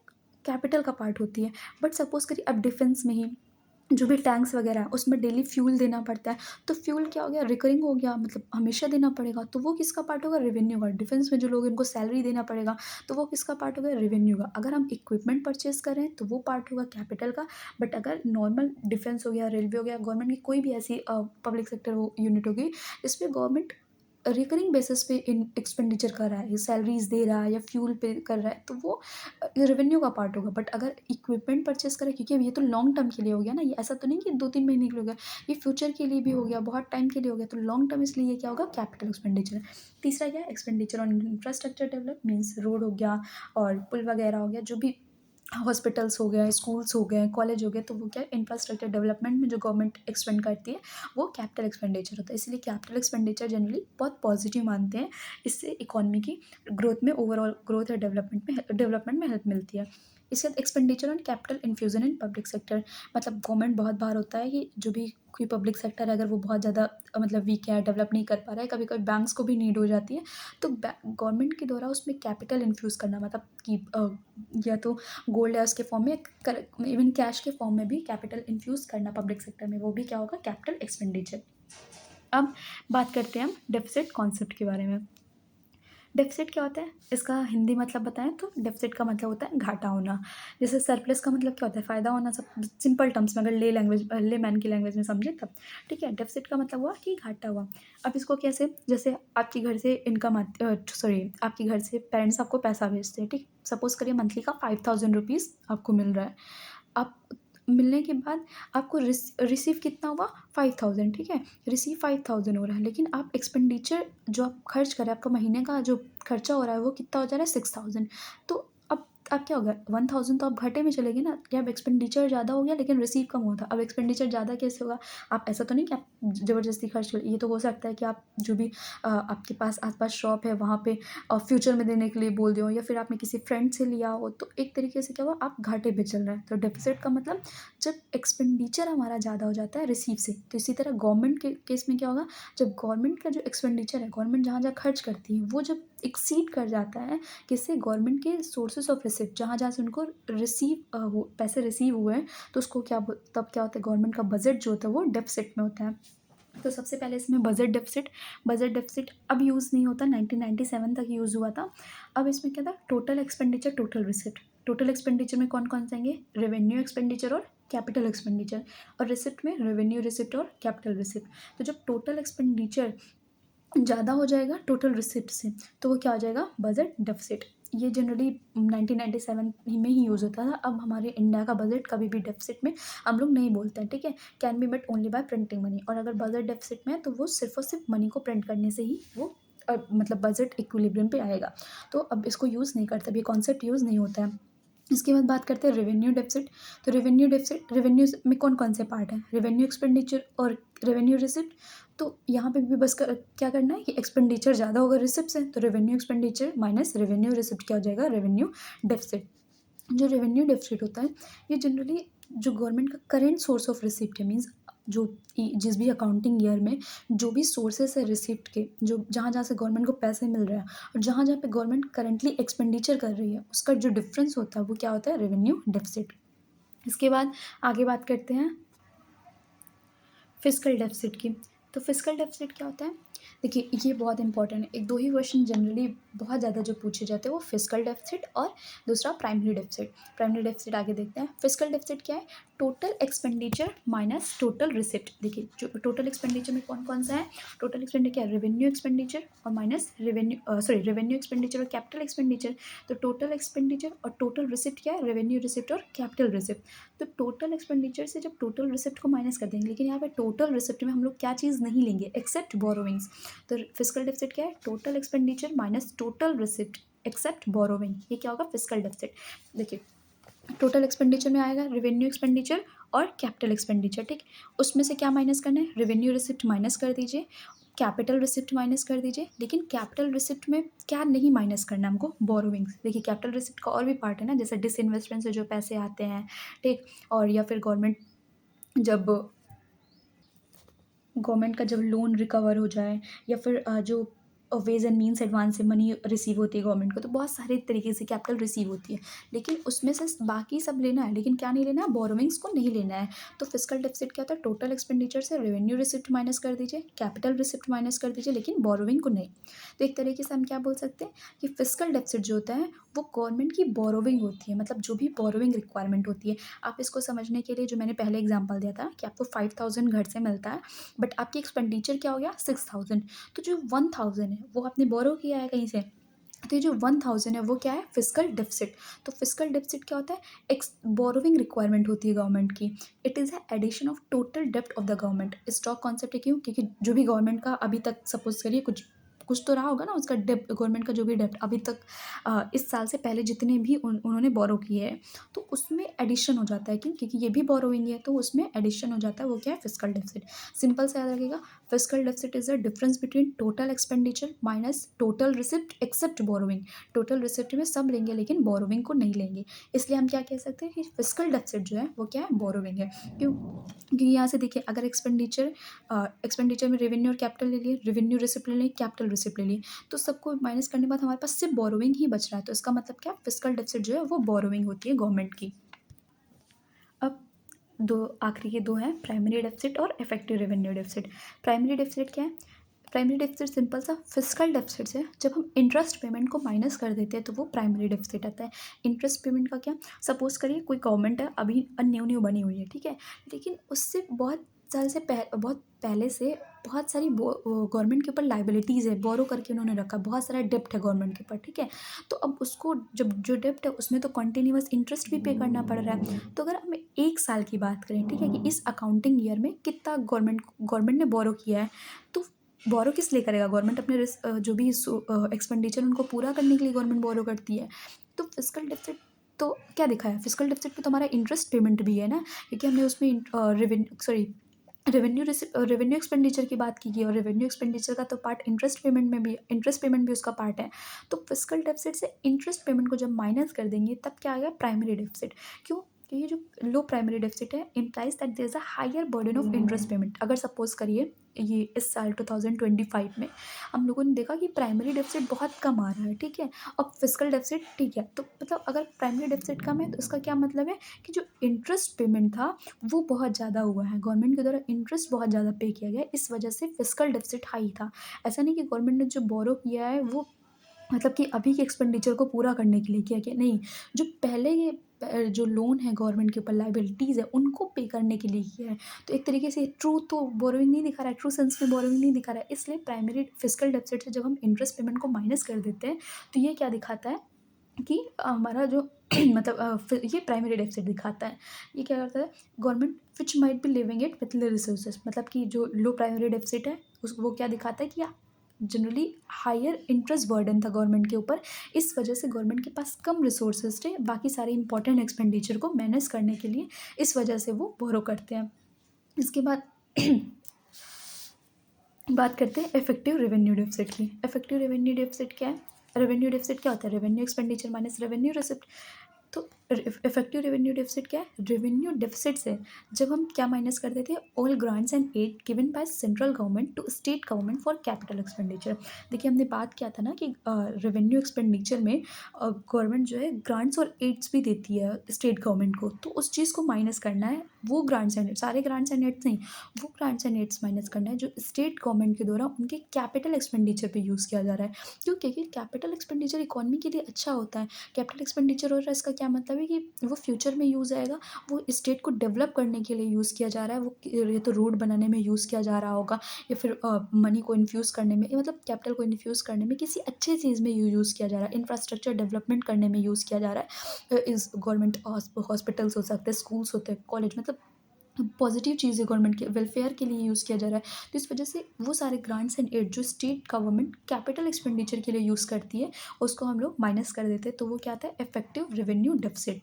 A: कैपिटल का पार्ट होती है। बट सपोज करिए अब डिफेंस में ही जो भी टैंक्स वगैरह है उसमें डेली फ्यूल देना पड़ता है, तो फ्यूल क्या हो गया, रिकरिंग हो गया, मतलब हमेशा देना पड़ेगा, तो वो किसका पार्ट होगा, रेवेन्यू का। डिफेंस में जो लोग इनको सैलरी देना पड़ेगा, तो वो किसका पार्ट होगा, रेवेन्यू का। अगर हम इक्विपमेंट परचेज करें तो वो पार्ट होगा कैपिटल का। बट अगर नॉर्मल डिफेंस हो गया, रेलवे हो गया, गवर्नमेंट की कोई भी ऐसी पब्लिक सेक्टर यूनिट होगी जिसमें गवर्नमेंट रिकरिंग बेसिस पे इन एक्सपेंडिचर कर रहा है, सैलरीज दे रहा है या फ्यूल पे कर रहा है, तो वो रेवेन्यू का पार्ट होगा। बट अगर इक्विपमेंट परचेस करें, क्योंकि अब ये तो लॉन्ग टर्म के लिए हो गया ना, ये ऐसा तो नहीं कि 2-3 महीने के लिए हो गया, ये फ्यूचर के लिए भी हो गया, बहुत टाइम के लिए हो गया, तो लॉन्ग टर्म, इसलिए ये क्या होगा, कैपिटल एक्सपेंडिचर है। तीसरा क्या है, expenditure on infrastructure develop, means road हो गया और पुल वगैरह हो गया, जो भी हॉस्पिटल्स हो गए, स्कूल्स हो गए, कॉलेज हो गए, तो वो क्या है, इंफ्रास्ट्रक्चर डेवलपमेंट में जो गवर्नमेंट एक्सपेंड करती है वो कैपिटल एक्सपेंडिचर होता है। इसलिए कैपिटल एक्सपेंडिचर जनरली बहुत पॉजिटिव मानते हैं, इससे इकोनॉमी की ग्रोथ में, ओवरऑल ग्रोथ और डेवलपमेंट में हेल्प मिलती है। इसके बाद expenditure on capital infusion in public sector, मतलब गवर्नमेंट बहुत बार होता है कि जो भी कोई पब्लिक सेक्टर है अगर वो बहुत ज़्यादा मतलब वीक है, डेवलप नहीं कर पा रहा है, कभी कभी बैंक्स को भी नीड हो जाती है, तो गवर्नमेंट के द्वारा उसमें कैपिटल इन्फ्यूज़ करना, मतलब कि या तो गोल्ड है उसके फॉर्म में, इवन कैश के फॉर्म में भी कैपिटल इन्फ्यूज़ करना पब्लिक सेक्टर में, वो भी क्या होगा, कैपिटल एक्सपेंडिचर। अब बात करते हैं हम डेफिसिट कॉन्सेप्ट के बारे में। डेफ़िसिट क्या होता है? इसका हिंदी मतलब बताएँ तो डेफ़िसिट का मतलब होता है घाटा होना। जैसे सरप्लस का मतलब क्या होता है? फ़ायदा होना। सब सिंपल टर्म्स में अगर लेमैन की लैंग्वेज में समझे तब। ठीक है? डेफ़िसिट का मतलब हुआ कि घाटा हुआ। अब इसको कैसे? जैसे आपके घर से आपके घर से पेरेंट्स आपको पैसा भेजते हैं, ठीक? सपोज़ करिए मंथली का 5000 रुपीज़ आपको मिल रहा है। आप मिलने के बाद आपको रिसीव कितना हुआ? 5000, ठीक है? रिसीव 5000 हो रहा है, लेकिन आप एक्सपेंडिचर जो आप खर्च कर रहे हैं, आपका महीने का जो खर्चा हो रहा है वो कितना हो जा रहा है? 6000। तो अब क्या होगा? 1000 तो आप घाटे में चले गए ना, कि अब एक्सपेंडिचर ज़्यादा हो गया लेकिन रिसीव कम हुआ था। अब एक्सपेंडिचर ज़्यादा कैसे होगा? आप ऐसा तो नहीं कि आप ज़बरदस्ती खर्च कर, ये तो हो सकता है कि आप जो भी आपके पास आस-पास शॉप है वहाँ पे फ्यूचर में देने के लिए बोल दिया हो, या फिर आपने किसी फ्रेंड से लिया हो, तो एक तरीके से क्या हुआ? आप घाटे पे चल रहे हैं। तो डेफ़िसिट का मतलब जब एक्सपेंडिचर हमारा ज़्यादा हो जाता है रिसीव से। तो इसी तरह गवर्नमेंट के केस में क्या होगा? जब गवर्नमेंट का जो एक्सपेंडिचर है, गवर्नमेंट जहाँ-जहाँ खर्च करती है, वो जब एक्सीड कर जाता है किससे? गवर्नमेंट के सोर्सेज़ ऑफ रिसीप्ट, जहाँ-जहाँ से उनको वो पैसे रिसीव हुए हैं, तो उसको तब क्या होता है? गवर्नमेंट का बजट जो होता है वो डेफ़िसिट में होता है। तो सबसे पहले इसमें बजट डेफ़िसिट अब यूज़ नहीं होता, 1997 तक यूज़ हुआ था। अब इसमें क्या था? Total expenditure, total receipt. Total expenditure में कौन-कौन से आएँगे? रेवेन्यू एक्सपेंडिचर और कैपिटल एक्सपेंडिचर, और रिसिप्ट में रेवेन्यू रिसिप्ट और कैपिटल रिसिप्ट। तो जब टोटल एक्सपेंडिचर ज़्यादा हो जाएगा टोटल रिसिप्ट से, तो वो क्या हो जाएगा? Budget deficit. ये जनरली 1997 ही में ही यूज़ होता था। अब हमारे इंडिया का बजट कभी भी डेफ़िसिट में हम लोग नहीं बोलते हैं, ठीक है? Can be met only by printing money, और अगर बजट डेफ़िसिट में है तो वो सिर्फ़ और सिर्फ़ मनी को प्रिंट करने से ही वो मतलब बजट इक्विलिब्रियम पे आएगा। तो अब इसको यूज़ नहीं करते, अब ये कॉन्सेप्ट यूज़ नहीं होता है। इसके बाद बात करते हैं रेवेन्यू डेफ़िसिट। तो रेवेन्यू में कौन-कौन से पार्ट हैं? रेवेन्यू एक्सपेंडिचर और रेवेन्यू रिसिप्ट। तो यहाँ पे भी बस क्या करना है कि एक्सपेंडिचर ज़्यादा होगा रिसिप्ट से, तो revenue expenditure minus revenue receipt क्या हो जाएगा? Revenue deficit. जो रेवेन्यू डेफ़िसिट होता है, ये जनरली जो गवर्नमेंट का करेंट सोर्स ऑफ रिसिप्ट है, मीन्स जो जिस भी अकाउंटिंग ईयर में जो भी सोर्सेस है रिसिप्ट के, जो जहाँ-जहाँ से गवर्नमेंट को पैसे मिल रहे हैं और जहाँ-जहाँ पे गवर्नमेंट करंटली एक्सपेंडिचर कर रही है, उसका जो डिफ़रेंस होता है वो क्या होता है? Revenue deficit. इसके बाद आगे बात करते हैं फिस्कल डेफ़िसिट की। तो फिस्कल डेफ़िसिट क्या होता है? देखिए, ये बहुत इंपॉर्टेंट है। एक दो ही क्वेश्चन जनरली बहुत ज़्यादा जो पूछे जाते हैं वो फिस्कल डेफ़िसिट और दूसरा प्राइमरी डेफ़िसिट। प्राइमरी डेफ़िसिट आगे देखते हैं। फिस्कल डेफ़िसिट क्या है? Total expenditure minus total receipt. देखिए, जो टोटल एक्सपेंडिचर में कौन-कौन सा है? टोटल एक्सपेंडिचर क्या है? रेवेन्यू एक्सपेंडिचर और माइनस रेवेन्यू एक्सपेंडिचर और कैपिटल एक्सपेंडिचर। तो टोटल एक्सपेंडिचर और टोटल रिसिप्ट क्या है? रेवेन्यू रिसिप्ट और कैपिटल रिसिप्ट। तो टोटल एक्सपेंडिचर से जब टोटल रिसिप्ट को माइनस कर देंगे, लेकिन यहाँ पे टोटल रिसिप्ट में हम लोग क्या चीज़ नहीं लेंगे? Except borrowings. तो फिस्कल डेफिसिट क्या है? Total expenditure minus total receipt except borrowing. ये क्या होगा? Fiscal deficit. देखिए, टोटल एक्सपेंडिचर में आएगा रेवेन्यू एक्सपेंडिचर और कैपिटल एक्सपेंडिचर, ठीक? उसमें से क्या माइनस करना है? रेवेन्यू रिसिप्ट माइनस कर दीजिए, कैपिटल रिसिप्ट माइनस कर दीजिए, लेकिन कैपिटल रिसिप्ट में क्या नहीं माइनस करना है हमको? बोरोविंग्स। देखिए, कैपिटल रिसिप्ट का और भी पार्ट है ना, जैसे डिसइन्वेस्टमेंट से जो पैसे आते हैं, ठीक? और या फिर जब गवर्नमेंट का जब लोन रिकवर हो जाए, या फिर जो वेज एंड मीन्स एडवांस से मनी रिसीव होती है गवर्नमेंट को, तो बहुत सारे तरीके से कैपिटल रिसीव होती है, लेकिन उसमें से बाकी सब लेना है, लेकिन क्या नहीं लेना है? बोरोविंग्स को नहीं लेना है। तो फिस्कल डेफिसिट क्या होता है? टोटल एक्सपेंडिचर से रेवेन्यू रिसिप्ट माइनस कर दीजिए, कैपिटल रिसिप्ट माइनस कर दीजिए, लेकिन बोरोविंग को नहीं। तो एक तरीके से हम क्या बोल सकते हैं कि फिस्कल डेफिसिट जो होता है वो गवर्नमेंट की बोरोविंग होती है, मतलब जो भी बोरोविंग रिक्वायरमेंट होती है। आप इसको समझने के लिए जो मैंने पहले एग्जाम्पल दिया था कि आपको 5000 घर से मिलता है, बट आपकी एक्सपेंडिचर क्या हो गया? 6000। तो जो 1000 है वो आपने बोरो किया है कहीं से, तो ये जो 1000 है वो क्या है? Fiscal deficit. तो फिस्कल डेफिसिट क्या होता है? एक्स बोरोविंग रिक्वायरमेंट होती है गवर्नमेंट की। It is a addition of total डेप्ट of the government. Stock concept है, क्यों? क्योंकि जो भी गवर्नमेंट का अभी तक सपोज करिए कुछ कुछ तो रहा होगा ना उसका डेप्ट, गवर्नमेंट का जो भी डेप्ट अभी तक इस साल से पहले जितने भी उन्होंने बोरो किए हैं, तो उसमें एडिशन हो जाता है। क्यों? क्योंकि ये भी बोरोइंग है, तो उसमें एडिशन हो जाता है। वो क्या है? Fiscal deficit. सिंपल से याद रखिएगा, fiscal deficit is the difference between total expenditure minus total receipt except borrowing. Total receipt में सब लेंगे लेकिन बोरोविंग को नहीं लेंगे, इसलिए हम क्या कह सकते हैं कि फिस्कल डेफिसिट जो है वो क्या है? बोरोविंग है। क्यों? क्योंकि यहाँ से देखिए, अगर एक्सपेंडिचर में रेवेन्यू और कैपिटल ले लिए, रेवेन्यू रिसिप्ट ले लिए, कैपिटल रिसिप्ट ले लिए, तो सबको माइनस करने के बाद हमारे पास सिर्फ बोरोविंग ही बच रहा है। तो इसका मतलब क्या? फिस्कल डेफिसिट जो है वो बोरोविंग होती है गवर्नमेंट की। अब दो आखिरी के दो हैं, प्राइमरी डेफिसिट और effective revenue deficit. Primary deficit क्या है? प्राइमरी डेफिसिट सिंपल सा फिस्कल डेफिसिट है। जब हम इंटरेस्ट पेमेंट को माइनस कर देते हैं तो वो प्राइमरी डेफिसिट आता है। इंटरेस्ट पेमेंट का क्या, सपोज करिए कोई गवर्नमेंट है, अभी न्यू न्यू बनी हुई है, ठीक है, लेकिन उससे बहुत साल से बहुत पहले से बहुत सारी गवर्नमेंट के ऊपर लाइबिलिटीज़ है, बोरो करके उन्होंने रखा, बहुत सारा डेप्ट है गवर्नमेंट के ऊपर, ठीक है। तो अब उसको जब जो डेप्ट है उसमें तो कंटिन्यूअस इंटरेस्ट भी पे करना पड़ रहा है। तो अगर हम 1 साल की बात करें, ठीक है, कि इस अकाउंटिंग ईयर में कितना गवर्नमेंट ने बोरो किया है, तो बोरो किस लिए करेगा, गवर्नमेंट अपने जो भी एक्सपेंडिचर उनको पूरा करने के लिए गवर्नमेंट बोरो करती है। तो फिस्कल डेफिसिट तो क्या दिखा है, फिस्कल डेफिसिट पे तो हमारा इंटरेस्ट पेमेंट भी है ना, क्योंकि हमने उसमें रेवेन्यू एक्सपेंडिचर की बात की और रेवेन्यू एक्सपेंडिचर का तो पार्ट इंटरेस्ट पेमेंट भी उसका पार्ट है। तो फिस्कल डेफिसिट से इंटरेस्ट पेमेंट को जब माइनस कर देंगे तब क्या आ गया, प्राइमरी डेफिसिट। क्यों, ये जो लो प्राइमरी डेफिसिट है implies that there is a higher burden of interest payment. अगर सपोज करिए ये इस साल 2025 में हम लोगों ने देखा कि प्राइमरी डेफिसिट बहुत कम आ रहा है, ठीक है, और फिस्कल डेफिसिट ठीक है, तो मतलब अगर प्राइमरी डेफिसिट कम है तो इसका क्या मतलब है कि जो इंटरेस्ट पेमेंट था वो बहुत ज़्यादा हुआ है, गवर्नमेंट के द्वारा इंटरेस्ट बहुत ज़्यादा पे किया गया है, इस वजह से फिस्कल डेफिसिट हाई था। ऐसा नहीं कि गवर्नमेंट ने जो बोरो किया है वो मतलब कि अभी के एक्सपेंडिचर को पूरा करने के लिए किया गया, नहीं, जो पहले ये जो लोन है गवर्नमेंट के ऊपर लाइबिलिटीज़ है उनको पे करने के लिए किया है। तो एक तरीके से ट्रू तो बोरोइंग नहीं दिखा रहा है, ट्रू सेंस में बोरोइंग नहीं दिखा रहा है। इसलिए प्राइमरी फिस्कल डेफिसिट से जब हम इंटरेस्ट पेमेंट को माइनस कर देते हैं तो ये क्या दिखाता है कि हमारा जो मतलब ये प्राइमरी डेफिसिट दिखाता है। ये क्या करता है, government which might be living it with resources, मतलब कि जो लो प्राइमरी डेफिसिट है उस वो क्या दिखाता है कि जनरली हायर इंटरेस्ट बर्डन था गवर्नमेंट के ऊपर, इस वजह से गवर्नमेंट के पास कम रिसोर्सेज थे बाकी सारे इंपॉर्टेंट एक्सपेंडिचर को मैनेज करने के लिए, इस वजह से वो बोरो करते हैं। इसके बाद बात करते हैं इफेक्टिव रेवेन्यू डेफिसिट की। इफेक्टिव रेवेन्यू डेफिसिट क्या है, रेवेन्यू डेफिसिट क्या होता है, revenue expenditure minus revenue receipt. तो इफेक्टिव रेवेन्यू डेफिसिट क्या है, रेवेन्यू डेफिसिट से जब हम क्या माइनस कर देते हैं, all grants and aid given by central government to state government for capital expenditure. देखिए हमने बात किया था ना कि रेवेन्यू एक्सपेंडिचर में गवर्नमेंट जो है ग्रांट्स और एड्स भी देती है स्टेट गवर्नमेंट को, तो उस चीज़ को माइनस करना है, वो ग्रांट्स एंड सारे ग्रांट्स एंड एड्स नहीं, वो ग्रांट्स एंड एड्स माइनस करना है जो स्टेट गवर्नमेंट के द्वारा उनके कैपिटल एक्सपेंडिचर पे यूज़ किया जा रहा है। क्यों, क्योंकि कैपिटल एक्सपेंडिचर इकोनॉमी के लिए अच्छा होता है। कैपिटल एक्सपेंडिचर हो रहा है इसका क्या मतलब है कि वो फ्यूचर में यूज़ आएगा, वो स्टेट को डेवलप करने के लिए यूज़ किया जा रहा है, वो या तो रोड बनाने में यूज़ किया जा रहा होगा या फिर मनी को इन्फ्यूज़ करने में, मतलब कैपिटल को इन्फ्यूज़ करने में किसी अच्छी चीज़ में यूज़ किया जा रहा है, इंफ्रास्ट्रक्चर डेवलपमेंट करने में यूज़ किया जा रहा है। इस गवर्नमेंट हॉस्पिटल्स हो सकते हैं, स्कूल्स होते हैं, कॉलेज, मतलब पॉजिटिव चीज़ है, गवर्नमेंट के वेलफेयर के लिए यूज़ किया जा रहा है। तो इस वजह से वो सारे ग्रांट्स एंड एड जो स्टेट गवर्नमेंट कैपिटल एक्सपेंडिचर के लिए यूज़ करती है उसको हम लोग माइनस कर देते हैं, तो वो क्या आता है, effective revenue deficit.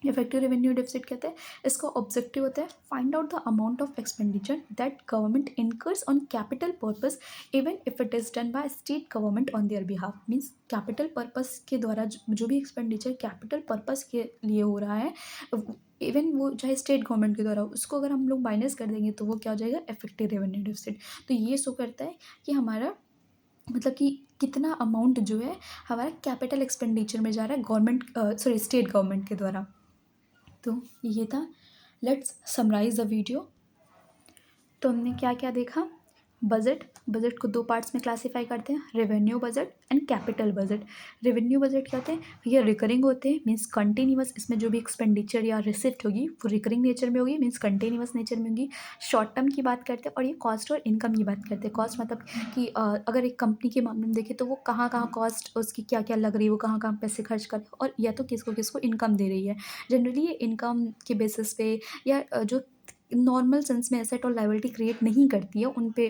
A: Effective revenue deficit कहते हैं, इसका ऑब्जेक्टिव होता है find out the amount of expenditure that government incurs on capital purpose even if it is done by state government on their behalf. Means capital purpose के द्वारा जो भी एक्सपेंडिचर कैपिटल पर्पस के लिए हो रहा है, इवन वो चाहे स्टेट गवर्नमेंट के द्वारा, उसको अगर हम लोग माइनस कर देंगे तो वो क्या हो जाएगा, इफेक्टिव रेवेन्यू डेफिसिट। तो ये शो करता है कि हमारा मतलब कि कितना अमाउंट जो है हमारा कैपिटल एक्सपेंडिचर में जा रहा है गवर्नमेंट स्टेट गवर्नमेंट के द्वारा। तो ये था, लेट्स समराइज द वीडियो। तो हमने क्या क्या देखा, बजट को 2 पार्ट्स में क्लासीफाई करते हैं, revenue budget and capital budget. Revenue budget क्या होते हैं, ये रिकरिंग होते हैं, मीन्स कंटिन्यूअस, इसमें जो भी एक्सपेंडिचर या रिसिप्ट होगी वो रिकरिंग नेचर में होगी, मीन्स कंटिन्यूअस नेचर में होगी। शॉर्ट टर्म की बात करते हैं और ये कॉस्ट और इनकम की बात करते हैं। कॉस्ट मतलब कि अगर एक कंपनी के मामले में देखें तो वो कहाँ कहाँ कॉस्ट उसकी क्या क्या लग रही है, वो कहाँ कहाँ पैसे खर्च कर, और या तो किसको किसको इनकम दे रही है। जनरली ये इनकम के बेसिस पे या जो नॉर्मल सेंस में एसेट और लायबिलिटी क्रिएट नहीं करती है उन पे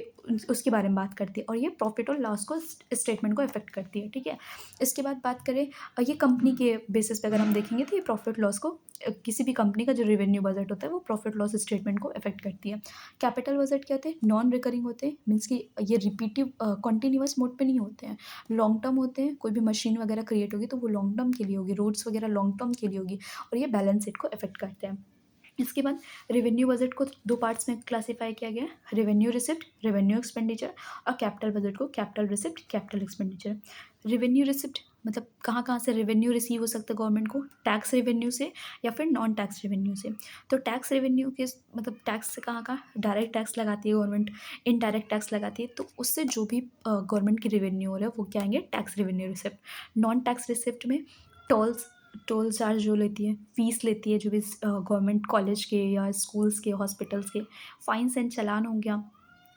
A: उसके बारे में बात करती है, और ये प्रॉफिट और लॉस को स्टेटमेंट को इफेक्ट करती है, ठीक है। इसके बाद बात करें ये कंपनी के बेसिस पे अगर हम देखेंगे तो ये प्रॉफिट लॉस को किसी भी कंपनी का जो रेवेन्यू बजट होता है वो प्रॉफिट लॉस स्टेटमेंट को इफेक्ट करती है। कैपिटल बजट क्या होते हैं, नॉन रिकरिंग होते हैं, मीन्स कि ये रिपीटिव कॉन्टीन्यूअस मोड पे नहीं होते हैं, लॉन्ग टर्म होते हैं। कोई भी मशीन वगैरह क्रिएट होगी तो वो लॉन्ग टर्म के लिए होगी, रोड्स वगैरह लॉन्ग टर्म के लिए होगी, और ये बैलेंस शीट को इफेक्ट करते हैं। इसके बाद रेवेन्यू बजट को 2 पार्ट्स में क्लासीफाई किया गया है, रेवेन्यू रिसिप्ट, रेवेन्यू एक्सपेंडिचर, और कैपिटल बजट को capital receipt, capital expenditure. Revenue receipt मतलब कहाँ कहाँ से रेवेन्यू रिसीव हो सकता है गवर्नमेंट को, टैक्स रेवेन्यू से या फिर नॉन टैक्स रेवेन्यू से। तो टैक्स रेवेन्यू के मतलब टैक्स से कहाँ कहाँ डायरेक्ट टैक्स लगाती है गवर्नमेंट, इनडायरेक्ट टैक्स लगाती है, तो उससे जो भी गवर्नमेंट की रेवेन्यू हो रहा है वो क्या आएंगे, tax revenue receipt. Non tax receipt में टोल्स टोल चार्ज जो लेती है, फीस लेती है जो भी गवर्नमेंट कॉलेज के या स्कूल्स के हॉस्पिटल्स के, फाइन्स एंड चालान हो गया,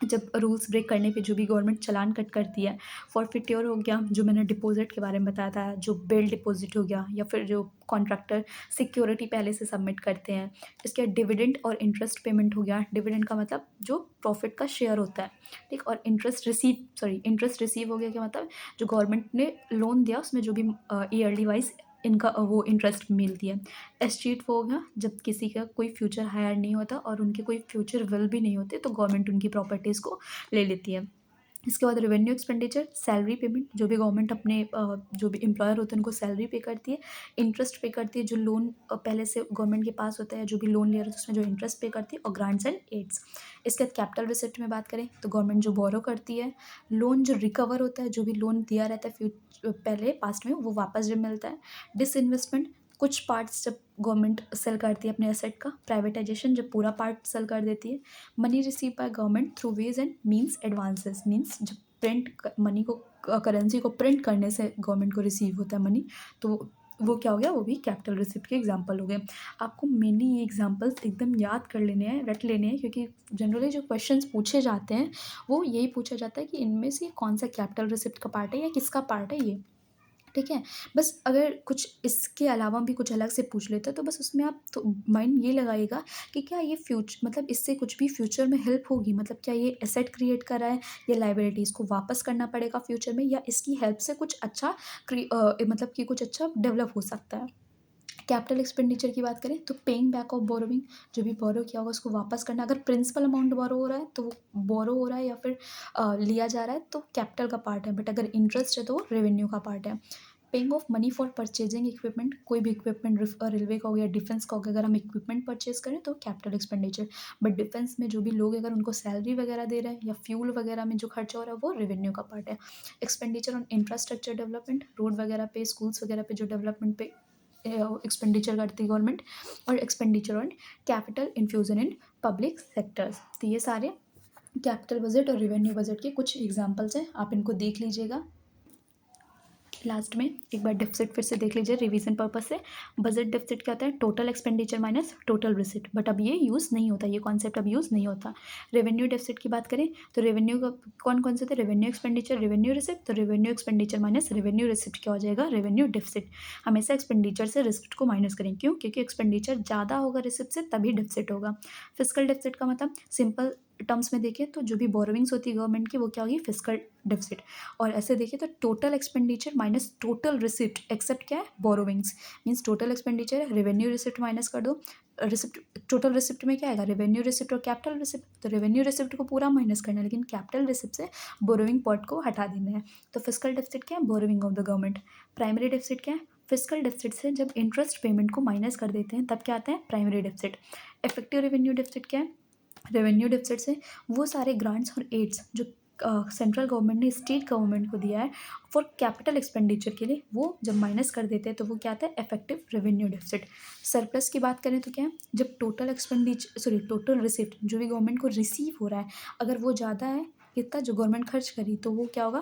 A: जब रूल्स ब्रेक करने पे जो भी गवर्नमेंट चालान कट करती है, फॉरफिट्योर हो गया जो मैंने डिपॉजिट के बारे में बताया था, जो बिल डिपॉजिट हो गया, या फिर जो कॉन्ट्रैक्टर सिक्योरिटी पहले से सबमिट करते हैं। इसके बाद डिविडेंड और इंटरेस्ट पेमेंट हो गया, डिविडेंड का मतलब जो प्रॉफिट का शेयर होता है, ठीक। और इंटरेस्ट रिसीव हो गया, क्या मतलब जो गवर्नमेंट ने लोन दिया उसमें जो भी ईयरली वाइज इनका वो इंटरेस्ट मिलती है। एस्टेट वो होगा जब किसी का कोई फ्यूचर हायर नहीं होता और उनके कोई फ्यूचर विल भी नहीं होते, तो गवर्नमेंट उनकी प्रॉपर्टीज़ को ले लेती है। इसके बाद रेवेन्यू एक्सपेंडिचर, सैलरी पेमेंट, जो भी गवर्नमेंट अपने जो भी एम्प्लॉयर होते हैं उनको सैलरी पे करती है। इंटरेस्ट पे करती है, जो लोन पहले से गवर्नमेंट के पास होता है, जो भी लोन ले रहा है तो उसमें जो इंटरेस्ट पे करती है। और ग्रांट्स एंड एड्स। इसके बाद कैपिटल रिसिप्ट में बात करें तो गवर्नमेंट जो बोरो करती है, लोन जो रिकवर होता है, जो भी लोन दिया रहता है पहले पास्ट में, वो वापस जब मिलता है। डिसइन्वेस्टमेंट, कुछ पार्ट्स जब गवर्नमेंट सेल करती है अपने एसेट का। प्राइवेटाइजेशन, जब पूरा पार्ट सेल कर देती है। Money receive by government through ways and means advances, means जब मनी को करेंसी को प्रिंट करने से गवर्नमेंट को रिसीव होता है मनी, तो वो क्या हो गया, वो भी कैपिटल रिसिप्ट के एग्जांपल हो गए। आपको मेनली ये एग्जांपल्स एकदम याद कर लेने हैं, रट लेने हैं, क्योंकि जनरली जो क्वेश्चंस पूछे जाते हैं वो यही पूछा जाता है कि इनमें से कौन सा कैपिटल रिसिप्ट का पार्ट है या किसका पार्ट है ये, ठीक है। बस अगर कुछ इसके अलावा भी कुछ अलग से पूछ लेते तो बस उसमें आप तो माइंड ये लगाइएगा कि क्या ये मतलब इससे कुछ भी फ्यूचर में हेल्प होगी, मतलब क्या ये एसेट क्रिएट कर रहा है या लाइबिलिटीज़ को वापस करना पड़ेगा फ्यूचर में, या इसकी हेल्प से कुछ अच्छा मतलब कि कुछ अच्छा डेवलप हो सकता है। कैपिटल एक्सपेंडिचर की बात करें तो पेइंग बैक ऑफ बोरोविंग, जो भी बोरो किया होगा उसको वापस करना। अगर प्रिंसिपल अमाउंट बोरो हो रहा है तो वो बोरो हो रहा है या फिर लिया जा रहा है तो कैपिटल का पार्ट है, बट अगर इंटरेस्ट है तो वो रेवेन्यू का पार्ट है। Paying off money for purchasing equipment, कोई भी इक्विपमेंट रेलवे का हो गया, डिफेंस का हो गया, अगर हम इक्विपमेंट परचेज करें तो कैपिटल एक्सपेंडिचर। बट डिफेंस में जो भी लोग अगर उनको सैलरी वगैरह दे रहे हैं या फ्यूल वगैरह में जो खर्चा हो रहा है वो रेवेन्यू का पार्ट है। Expenditure on infrastructure development, road वगैरह पे, स्कूल्स वगैरह पे जो डेवलपमेंट पे एक्सपेंडिचर करती है गवर्नमेंट। और expenditure on capital infusion in public sectors. तो ये सारे कैपिटल बजट और रेवेन्यू बजट के कुछ एग्जांपल्स हैं, आप इनको देख लीजिएगा। लास्ट में एक बार डेफिसिट फिर से देख लीजिए रिवीजन पर्पस से। बजट डेफिसिट क्या होता है, total expenditure minus total receipt, but अब ये यूज़ नहीं होता, ये कॉन्सेप्ट अब यूज़ नहीं होता। रेवेन्यू डेफिसिट की बात करें तो रेवेन्यू का कौन कौन से थे, रेवेन्यू एक्सपेंडिचर, रेवेन्यू रिसिप्ट। तो revenue expenditure minus revenue receipt क्या हो जाएगा, रेवेन्यू डेफिसिट। हमेशा एक्सपेंडिचर से रिसिप्ट को माइनस करें, क्यों, क्योंकि एक्सपेंडिचर ज़्यादा होगा रिसिप्ट से तभी डेफिसिट होगा। फिजिकल डेफिसिट का मतलब सिंपल टर्म्स में देखें तो जो भी बोरोविंग्स होती है गवर्नमेंट की वो क्या होगी, फिजिकल डेफिसिट। और ऐसे देखिए तो total expenditure minus total receipt except क्या है, बोरोविंग्स। मीन्स टोटल एक्सपेंडिचर है, रेवेन्यू रिसिप्ट माइनस कर दो, रिसिप्ट टोटल रिसिप्ट में क्या आएगा, रेवेन्यू रिसिप्ट और कैपिटल रिसिप्ट। तो रेवेन्यू रिसिप्ट को पूरा माइनस करना है, लेकिन कैपिटल रिसिप्ट से बोरोविंग पार्ट को हटा देना है। तो फिजिकल डेफिसिट क्या है, borrowing of the government. Primary deficit क्या है, फिजिकल डेफिसिट से जब इंटरेस्ट पेमेंट को माइनस कर देते हैं तब क्या आता है, primary deficit. Effective revenue deficit क्या है, रेवेन्यू डेफिसिट से वो सारे ग्रांट्स और एड्स जो सेंट्रल गवर्नमेंट ने स्टेट गवर्नमेंट को दिया है फॉर कैपिटल एक्सपेंडिचर के लिए, वो जब माइनस कर देते हैं तो वो क्या आता है, इफेक्टिव रेवेन्यू डेफिसिट। सरप्लस की बात करें तो क्या है, जब टोटल रिसिप्ट जो भी गवर्नमेंट को रिसीव हो रहा है अगर वो ज़्यादा है कितना जो गवर्नमेंट खर्च करी तो वो क्या होगा,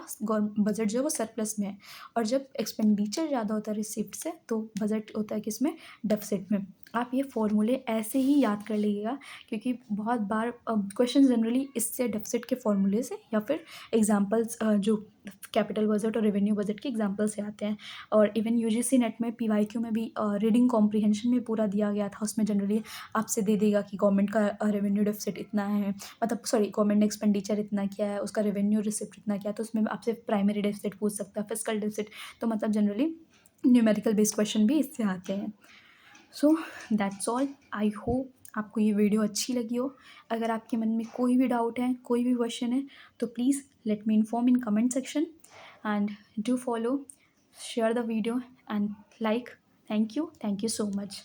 A: बजट जो है वो सरप्लस में है। और जब एक्सपेंडिचर ज़्यादा होता है रिसिप्ट से तो बजट होता है किसमें, डेफिसिट में। आप ये फॉर्मूले ऐसे ही याद कर लीजिएगा, क्योंकि बहुत बार क्वेश्चन जनरली इससे डेफिसिट के फॉर्मूले से या फिर एग्जांपल्स जो कैपिटल बजट और रेवेन्यू बजट के एग्जांपल से आते हैं। और इवन यूजीसी नेट में पीवाईक्यू में भी रीडिंग कॉम्प्रिहेंशन में पूरा दिया गया था, उसमें जनरली आपसे दे देगा कि गवर्नमेंट का रेवेन्यू डेफिसिट इतना है, मतलब गवर्नमेंट ने एक्सपेंडिचर इतना किया है, उसका रेवेन्यू रिसिप्ट इतना किया, तो उसमें आपसे प्राइमरी डेफिसिट पूछ सकता है, फिजिकल डेफिसिट। तो मतलब जनरली न्यूमेरिकल बेस्ड क्वेश्चन भी इससे आते हैं। So that's all, I hope आपको ये वीडियो अच्छी लगी हो। अगर आपके मन में कोई भी डाउट है, कोई भी क्वेश्चन है, तो please let me inform in comment section and do follow, share the video and like. Thank you so much.